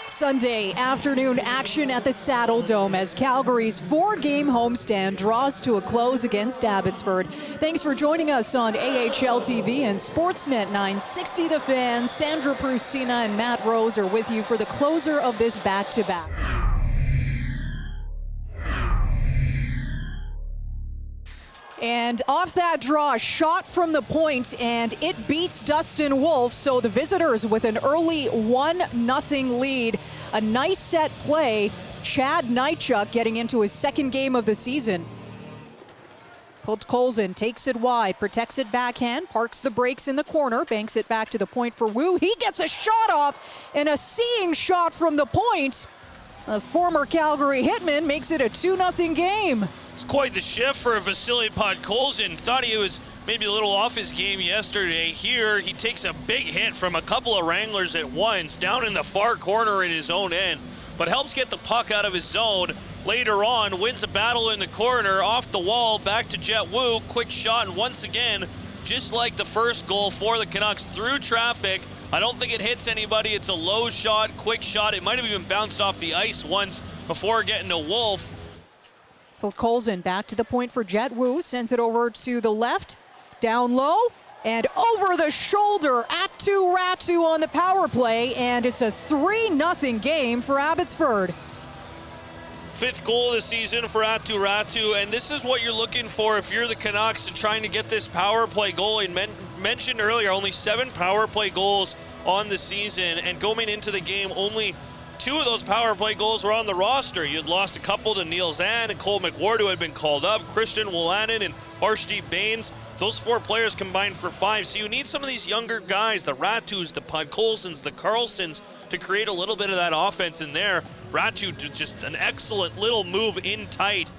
Sunday afternoon action at the Saddledome as Calgary's 4-game homestand draws to a close against Abbotsford. Thanks for joining us on AHL TV and Sportsnet 960 The Fan. Sandra Prusina and Matt Rose are with you for the closer of this back-to-back. And off that draw, shot from the point, and it beats Dustin Wolf, so the visitors with an early 1-0 lead. A nice set play. Chad Nychuk getting into his second game of the season. Colson takes it wide, protects it backhand, parks the brakes in the corner, banks it back to the point for Wu. He gets a shot off, and a seeing shot from the point. A former Calgary hitman makes it a 2-0 game. It's quite the shift for Vasily Podkolzin. Thought he was maybe a little off his game yesterday. Here, he takes a big hit from a couple of Wranglers at once, down in the far corner in his own end, but helps get the puck out of his zone. Later on, wins a battle in the corner, off the wall, back to Jet Wu. Quick shot, and once again, just like the first goal for the Canucks, through traffic. I don't think it hits anybody. It's a low shot, quick shot. It might have even bounced off the ice once before getting to Wolf. Colson back to the point for Jet Wu, sends it over to the left, down low, and over the shoulder. Ratu on the power play, and it's a 3-0 game for Abbotsford. Fifth goal of the season for Ratu, and this is what you're looking for if you're the Canucks and trying to get this power play goal. And mentioned earlier, only 7 power play goals on the season, and going into the game, only 2 of those power play goals were on the roster. You'd lost a couple to Neil Zan and Cole McWard, who had been called up, Christian Wolanin and Arshdeep Bains. Those 4 players combined for 5. So you need some of these younger guys, the Ratus, the Podkolzins, the Carlsons, to create a little bit of that offense in there. Ratu did just an excellent little move in tight.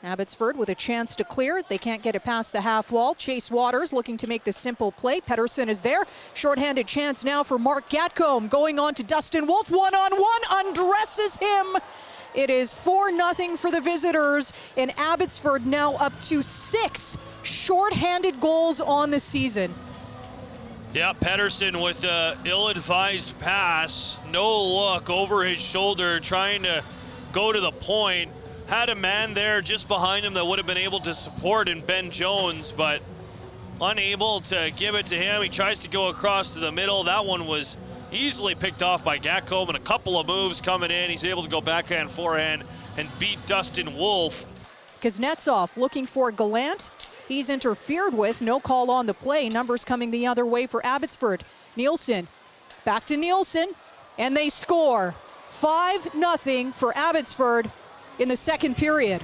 Abbotsford with a chance to clear it. They can't get it past the half wall. Chase Waters looking to make the simple play. Pettersson is there. Shorthanded chance now for Mark Gatcomb. Going on to Dustin Wolf. One-on-one. Undresses him. It is 4-0 for the visitors. And Abbotsford now up to 6 shorthanded goals on the season. Yeah, Pettersson with an ill-advised pass. No look over his shoulder, trying to go to the point. Had a man there just behind him that would have been able to support in Ben Jones, but unable to give it to him. He tries to go across to the middle. That one was easily picked off by Gatcomb, and a couple of moves coming in. He's able to go backhand, forehand, and beat Dustin Wolf. Kuznetsov looking for Gallant. He's interfered with. No call on the play. Numbers coming the other way for Abbotsford. Nielsen. Back to Nielsen. And they score. 5-0 for Abbotsford in the second period.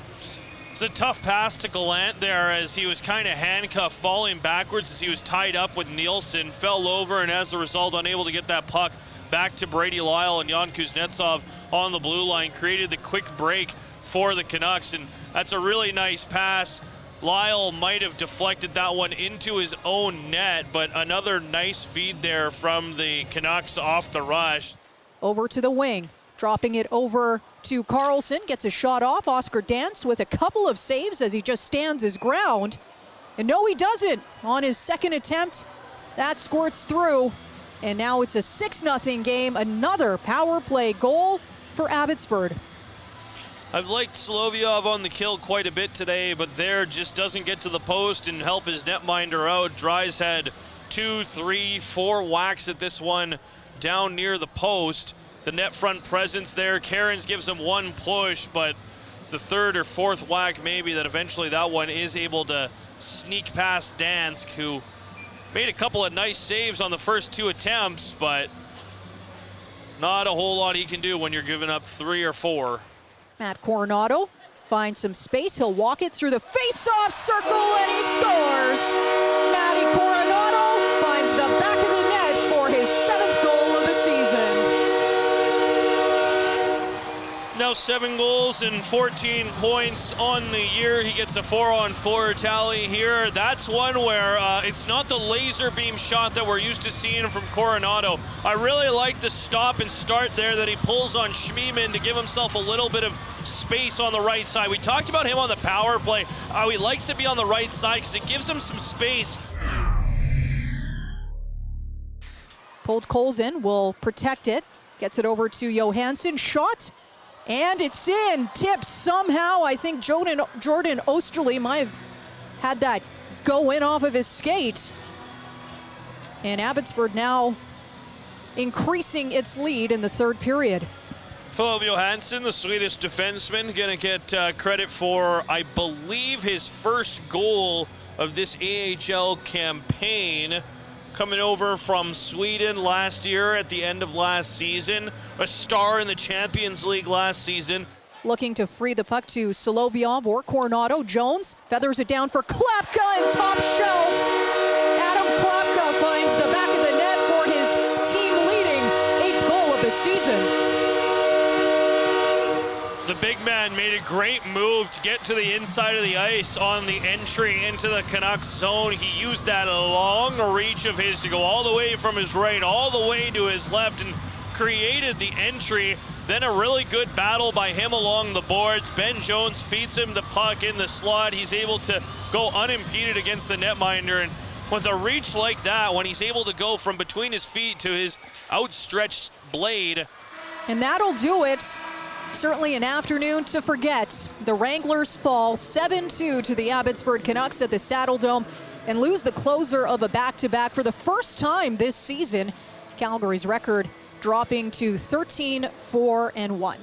It's a tough pass to Gallant there as he was kind of handcuffed, falling backwards as he was tied up with Nielsen. Fell over, and as a result, unable to get that puck back to Brady Lyle, and Jan Kuznetsov on the blue line created the quick break for the Canucks, and that's a really nice pass. Lyle might have deflected that one into his own net, but another nice feed there from the Canucks off the rush. Over to the wing, dropping it over to Carlson, gets a shot off. Oscar Dance with a couple of saves as he just stands his ground. And no, he doesn't. On his second attempt, that squirts through. And now it's a 6-0 game. Another power play goal for Abbotsford. I've liked Solovyov on the kill quite a bit today, but there just doesn't get to the post and help his netminder out. Dries had 2, 3, 4 whacks at this one down near the post. The net front presence there. Cairns gives him 1 push, but it's the 3rd or 4th whack maybe that eventually that one is able to sneak past Dansk, who made a couple of nice saves on the first 2 attempts, but not a whole lot he can do when you're giving up 3 or 4. Matt Coronato finds some space. He'll walk it through the face-off circle, and he scores. Matty Coronato finds the back of the net for his 7th goal of the season. Now 7 goals and 14 points on the year. He gets a 4-on-4 tally here. That's one where it's not the laser beam shot that we're used to seeing from Coronato. I really like the stop and start there that he pulls on Schmiemann to give himself a little bit of space on the right side. We talked about him on the power play, how he likes to be on the right side because it gives him some space. Pulled Colson, will protect it. Gets it over to Johansson. Shot. And it's in. Tips somehow. I think Jordan Osterley might have had that go in off of his skate. And Abbotsford now increasing its lead in the third period. Philip Johansson, the Swedish defenseman, going to get credit for, I believe, his first goal of this AHL campaign. Coming over from Sweden last year at the end of last season. A star in the Champions League last season. Looking to free the puck to Solovyov or Coronato. Jones feathers it down for Klapka and top shelf. Adam Klapka finds the back of the net for his team-leading 8th goal of the season. The big man made a great move to get to the inside of the ice on the entry into the Canucks zone. He used that long reach of his to go all the way from his right, all the way to his left, and created the entry. Then a really good battle by him along the boards. Ben Jones feeds him the puck in the slot. He's able to go unimpeded against the netminder. And with a reach like that, when he's able to go from between his feet to his outstretched blade. And that'll do it. Certainly an afternoon to forget. The Wranglers fall 7-2 to the Abbotsford Canucks at the Saddledome and lose the closer of a back-to-back for the first time this season. Calgary's record dropping to 13-4-1.